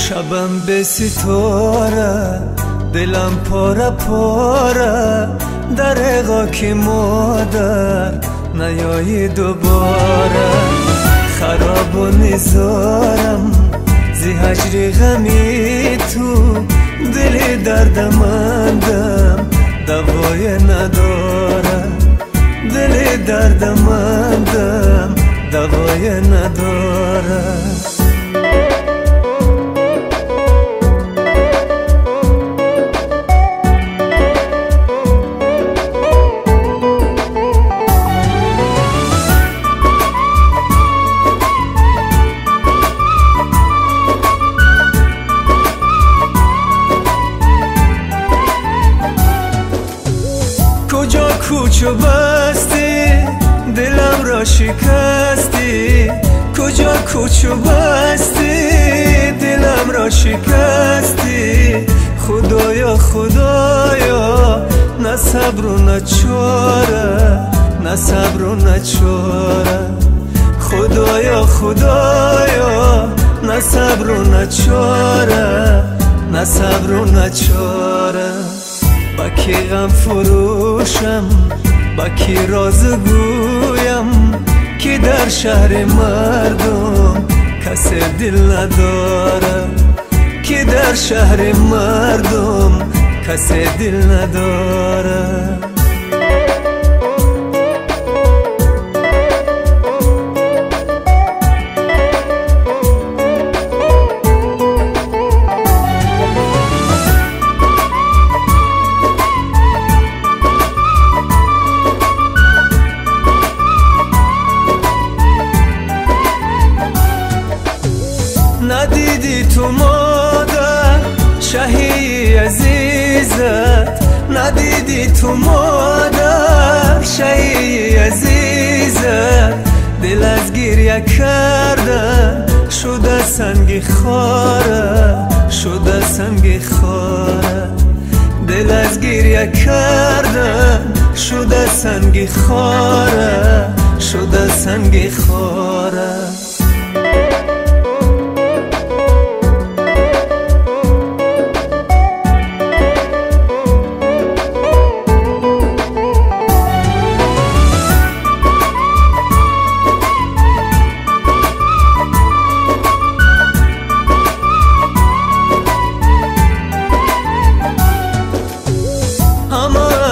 شبم به ستاره دلم پاره پاره در خاک مادر نیایی دوباره خراب و نزارم زی هجر غمی تو دل دردمندم دوای نداره دل دردمندم دوای نداره کجا کوچو بستی دلم را شکستی کجا کوچو بستی دلم را شکستی خدایا خدایا نه صبر و نه چاره نه صبر و نه چاره خدایا خدایا نه صبر و نه چاره نه صبر و نه چاره با کی غم فروشم با کی راز گویم که در شهر مردم کس دل نداره که در شهر مردم کس دل نداره ندیدی تو مادر شهی عزیزت ندیدی تو مادر شهی عزیزت دل از گریه کردن شده سنگ خاره شده سنگ خاره دل از گریه کردن شده سنگ خاره شده سنگ خاره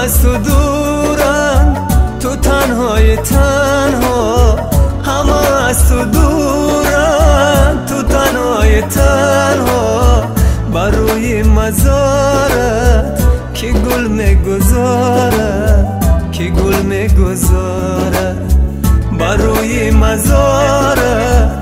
از تو دورن تو تنهای تنها همه از تو دورن تو تنهای تنها بروی مزارت که گل میگذاره که گل میگذاره بروی مزارت